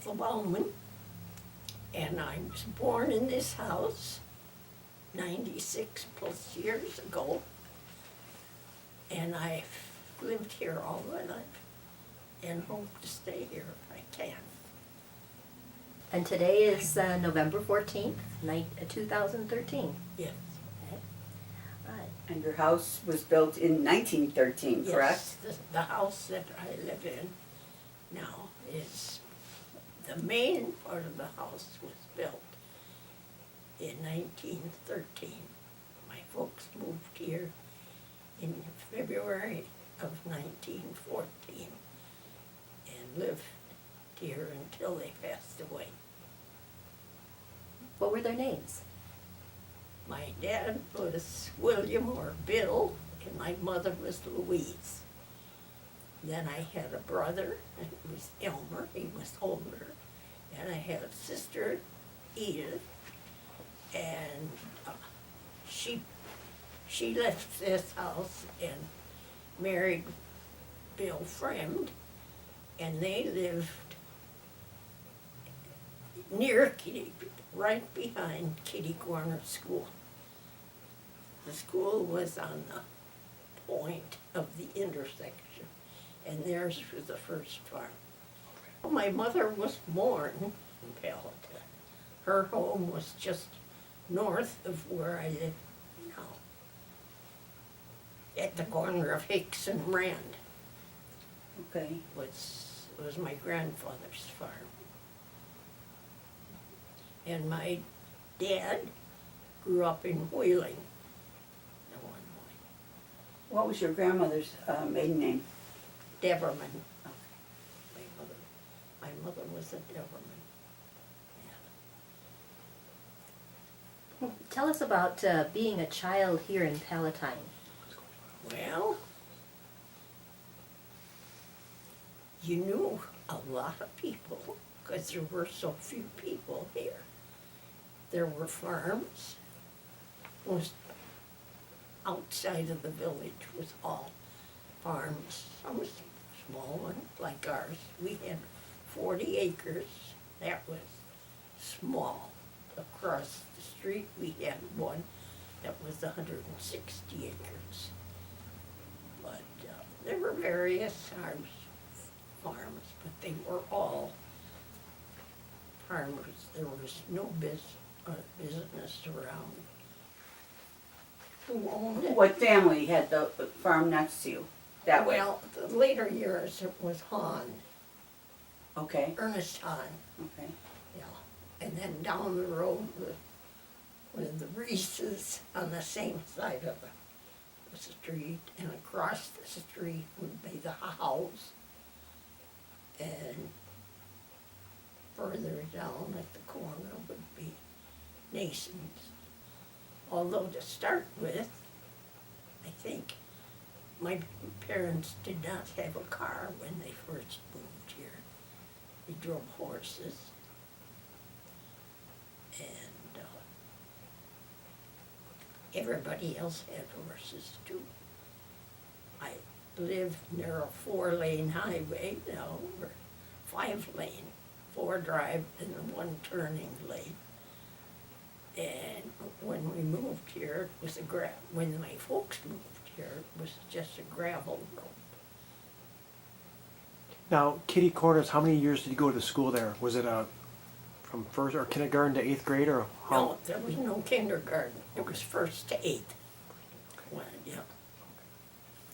Ethel Baumann, and I was born in this house 96 plus years ago, and I've lived here all my life and hope to stay here if I can. And today is November 14th, 2013. Yes. Right. And your house was built in 1913, correct? Yes, the house that I live in now is, the main part of the house was built in 1913. My folks moved here in February of 1914 and lived here until they passed away. What were their names? My dad was William or Bill, and my mother was Louise. Then I had a brother, and it was Elmer, he was older, and I had a sister, Edith, and she left this house and married Bill Fremd, and they lived near Kitty, right behind Kitty Corner School. The school was on the point of the intersection, and theirs was the first farm. My mother was born in Palatine. Her home was just north of where I live now, at the corner of Hicks and Rand. Okay. Was my grandfather's farm. And my dad grew up in Wheeling, Illinois. What was your grandmother's maiden name? Deverman. My mother was a Deverman. Tell us about being a child here in Palatine. Well, you knew a lot of people because there were so few people here. There were farms. Most outside of the village was all farms. Some small ones like ours. We had 40 acres. That was small. Across the street we had one that was 160 acres. But there were various farms, but they were all farmers. There was no business around. Who owned it? What family had the farm next to you? That way? Well, the later years it was Hahn, Okay, Ernest Hahn, okay. yeah. And then down the road with the Reeses on the same side of the street, and across the street would be the house. And further down at the corner would be Nason's. Although to start with, I think my parents did not have a car when they first moved here. They drove horses. And everybody else had horses too. I lived near a 4-lane highway now, or 5-lane, 4 drive and a 1 turning lane. And when we moved here, it was when my folks moved here, it was just a gravel road. Now, Kitty Corners, how many years did you go to school there? Was it from first or kindergarten to 8th grade, or how? No, there was no kindergarten. It was 1st to 8th. Well, yeah.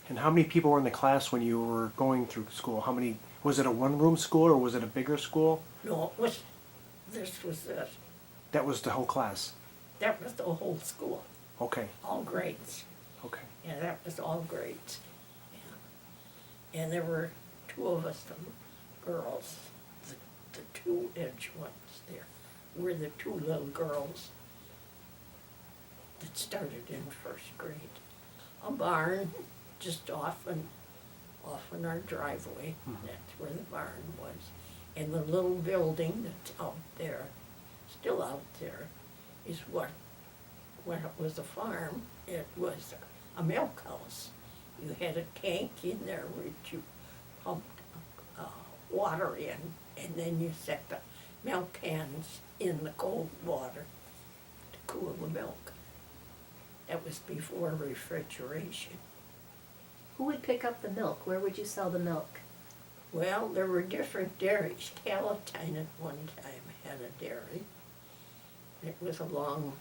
And how many people were in the class when you were going through school? How many? Was it a one-room school or was it a bigger school? No, it was. This was it. That was the whole class. That was the whole school, Okay. all grades. Okay. Yeah, that was all grades. Yeah. And there were 2 of us, girls. The 2 edge ones there were the 2 little girls that started in 1st grade. A barn just off in our driveway. That's where the barn was. And the little building that's out there, still out there, is what, when it was a farm, it was a milk house. You had a tank in there which you pumped water in and then you set the milk cans in the cold water to cool the milk. That was before refrigeration. Who would pick up the milk? Where would you sell the milk? Well, there were different dairies. Palatine at one time had a dairy. It was along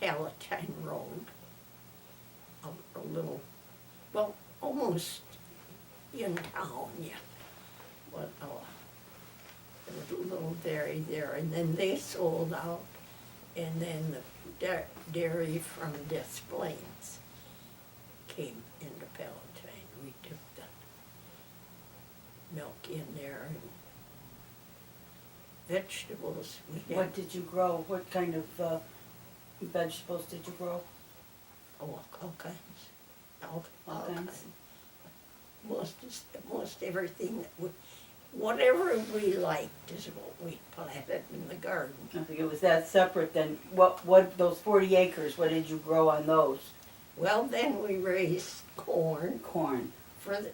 Palatine Road, a little, well, almost in town yet. But there was a little dairy there, and then they sold out, and then the dairy from Des Plaines came into Palatine. We took the milk in there and vegetables we had. What did you grow? What kind of vegetables did you grow? All kinds. All All kinds? kinds. Most everything that whatever we liked is what we planted in the garden. I think it was that separate then. What, those 40 acres, what did you grow on those? Well, then we raised corn Corn. for the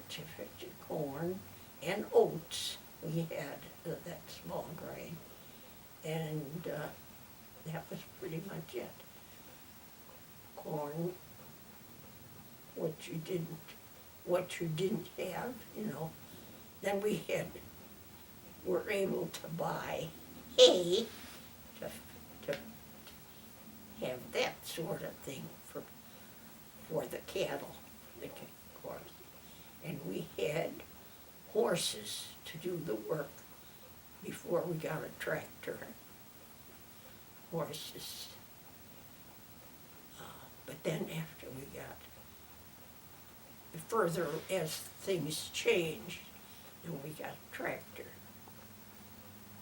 corn and oats. We had that small grain, and that was pretty much it. Corn, what you didn't have, you know. Then we were able to buy hay to have that sort of thing for the cattle, of course. And we had horses to do the work before we got a tractor. Horses. But then after we got further as things changed, then we got a tractor.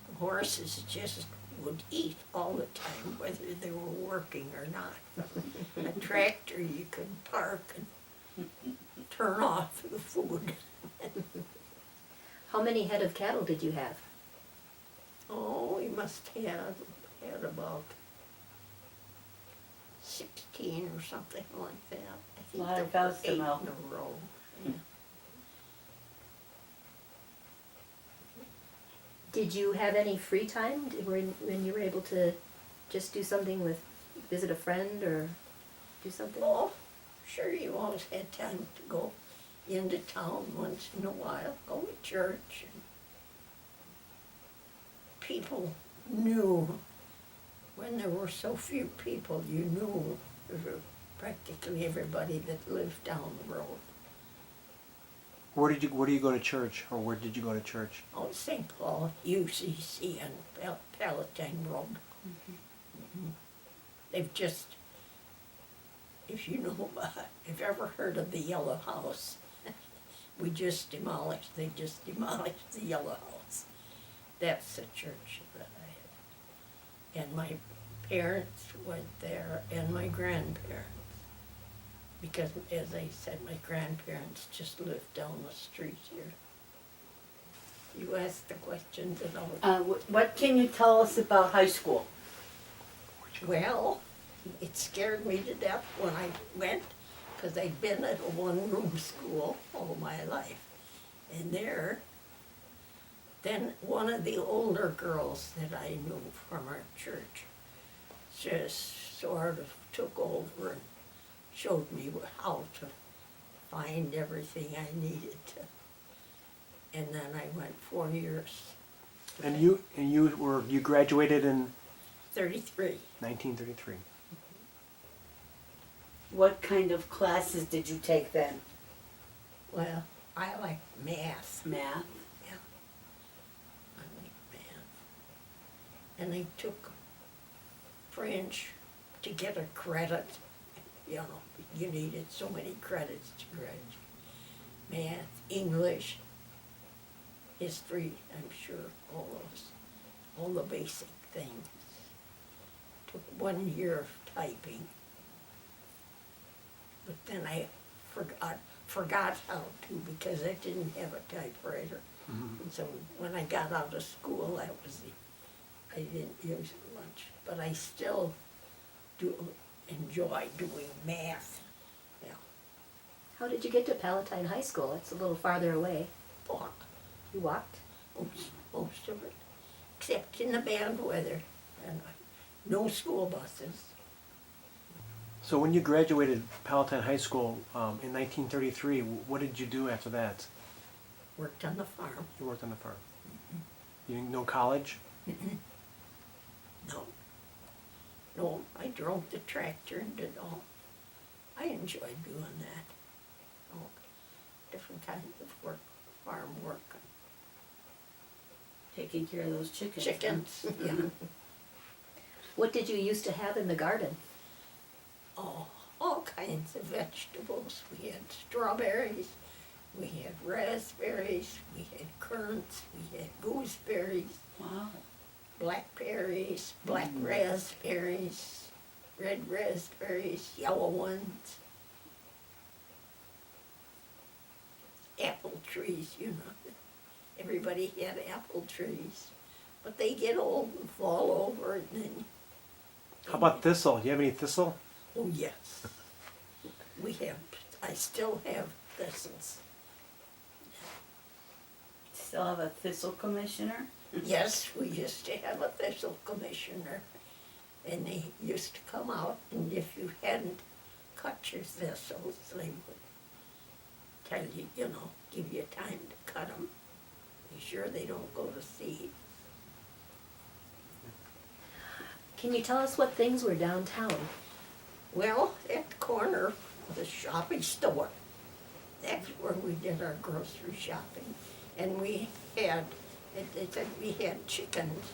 The horses just would eat all the time, whether they were working or not. A tractor you could park and turn off the food. How many head of cattle did you have? Oh, we must have had about 16 or something like that. I think Lot of there were cows to 8 milk. in a row. Yeah. Did you have any free time when you were able to just do something visit a friend or do something? Oh, sure, you always had time to go into town once in a while, go to church. And people knew, when there were so few people, you knew practically everybody that lived down the road. Where do you go to church, or where did you go to church? Oh, St. Paul, UCC and Palatine Road. Mhm. They've just, if you know, if you ever heard of the Yellow House, they just demolished the Yellow House. That's the church that I had. And my parents went there, and my grandparents. Because, as I said, my grandparents just lived down the street here. You asked the questions and all. What can you tell us about high school? Well, it scared me to death when I went, because I'd been at a one-room school all my life. And then one of the older girls that I knew from our church just sort of took over and showed me how to find everything I needed to. And then I went 4 years. And you graduated in 33. 1933. What kind of classes did you take then? Well, I like math. Math. Yeah, I like math. And I took French to get a credit. You know, you needed so many credits to graduate. Math, English, history, I'm sure, all the basic things. Took 1 year of typing. But then I forgot how to, because I didn't have a typewriter. Mhm. And so when I got out of school, I didn't use it much. But I still do enjoy doing math. Yeah. How did you get to Palatine High School? It's a little farther away. Walk. You walked? Oops. most of it, except in the bad weather, and no school buses. So when you graduated Palatine High School in 1933, what did you do after that? Worked on the farm. You worked on the farm. You didn't know college? No. No, I drove the tractor and did all. I enjoyed doing that. All different kinds of work, farm work. Taking care of those chickens. huh? Chickens, yeah. What did you used to have in the garden? Oh, all kinds of vegetables. We had strawberries, we had raspberries, we had currants, we had gooseberries, Wow. blackberries, black raspberries, red raspberries, yellow ones. Apple trees, you know. Everybody had apple trees. But they get old and fall over and then. How about thistle? Do you have any thistle? Oh, yes. We have, I still have thistles. Still have a thistle commissioner? Yes, we used to have a thistle commissioner. And they used to come out, and if you hadn't cut your thistles, they would tell you, you know, give you time to cut them. Be sure they don't go to seed. Can you tell us what things were downtown? Well, at the corner of the shopping store, that's where we did our grocery shopping. And we had, it said we had chickens,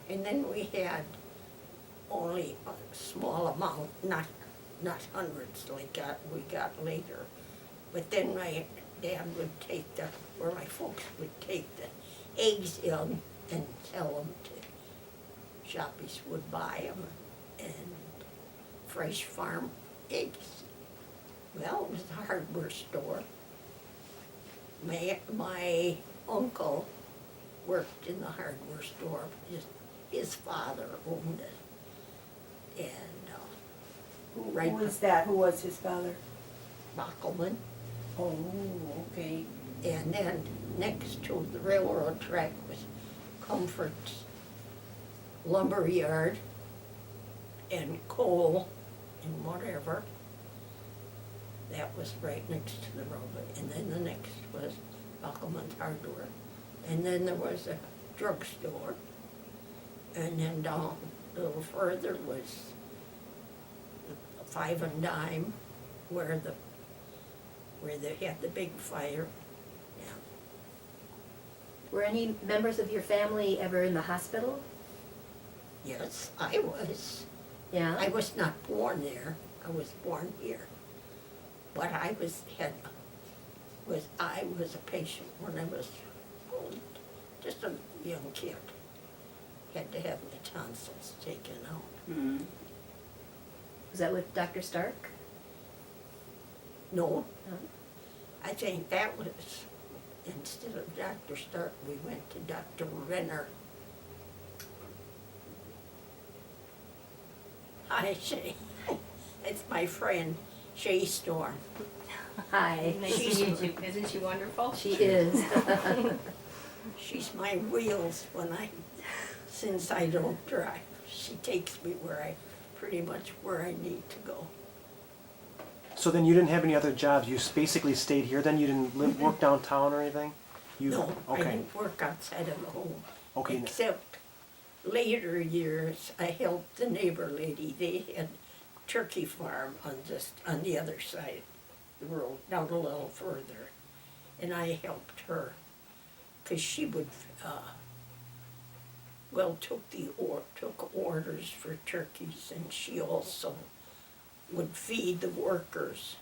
and then we had only a small amount, not hundreds like we got later. But then my dad would take or my folks would take the eggs in and sell them to shoppies would buy them, and fresh farm eggs. Well, it was a hardware store. My uncle worked in the hardware store. His father owned it. And right Who was that? Who was his father? Baumann. Oh, okay. And then next to the railroad track was Comfort's lumber yard and coal and whatever. That was right next to the roadway. And then the next was Bauman's Hardware. And then there was a drugstore. And then down a little further was the Five and Dime, where they had the big fire. Yeah. Were any members of your family ever in the hospital? Yes, I was. Yeah? I was not born there. I was born here. But I was a patient when I was just a young kid. Had to have my tonsils taken out. Mm. Was that with Dr. Stark? No, No? I think that was, instead of Dr. Stark, we went to Dr. Renner. Hi, Shay. It's my friend, Shay Storm. Hi. Nice to meet you. Isn't she wonderful? She is. She's my wheels since I don't drive. She takes me pretty much where I need to go. So then you didn't have any other jobs? You basically stayed here then? You didn't work downtown or anything? No, I Okay. didn't work outside of the home. Okay. Except later years, I helped the neighbor lady. They had turkey farm on the other side of the road, down a little further. And I helped her, because she would, took orders for turkeys, and she also would feed the workers.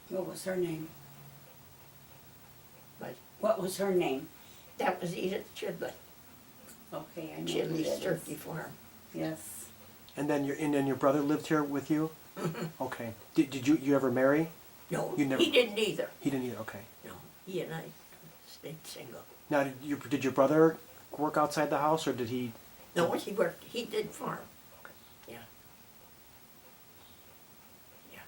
What was her name? But What was her name? that was Edith Chidley, Okay, I know who Chidley's that is. Turkey Farm. Yes. And then your brother lived here with you? Okay. Did you ever marry? No, You never- he didn't either. He didn't either. Okay. No, he and I stayed single. Now, did your brother work outside the house, or did he? No, he did farm. Yeah. Yeah,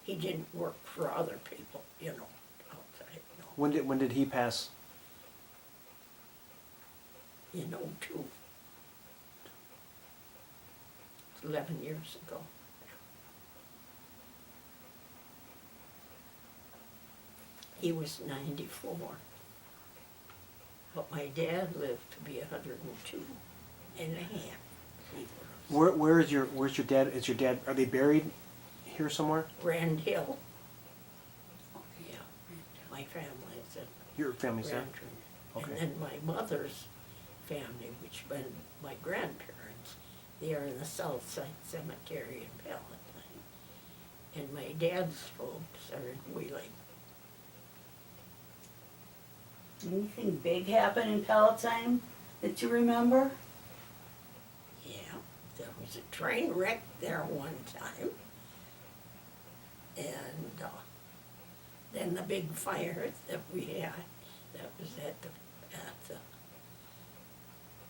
he didn't work for other people, outside, no. When did he pass? in '02. 11 years ago. He was 94. But my dad lived to be 102 and a half. He was. Where's your dad? Is your dad? Are they buried here somewhere? Rand Hill. Yeah, my family is at Your family's there. Rand. Okay. And then my mother's family, which been my grandparents, they are in the South Side Cemetery in Palatine. And my dad's folks are in Wheeling. Anything big happen in Palatine that you remember? Yeah, there was a train wreck there one time. And then the big fire that we had, that was at the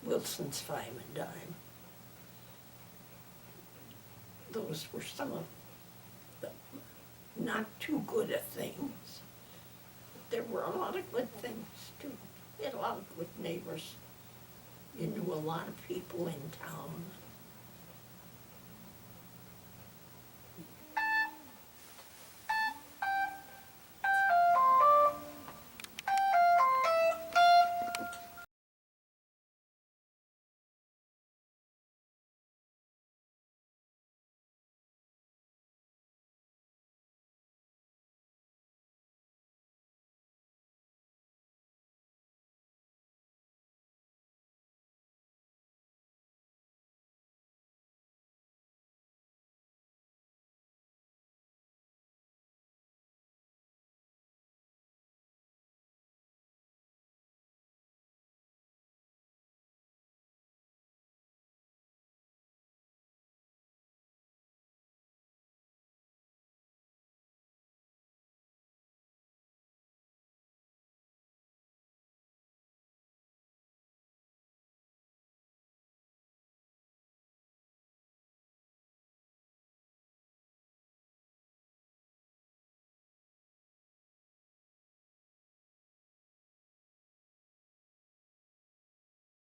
Wilson's Five and Dime. Those were some of the not too good of things. There were a lot of good things too. We had a lot of good neighbors. You knew a lot of people in town.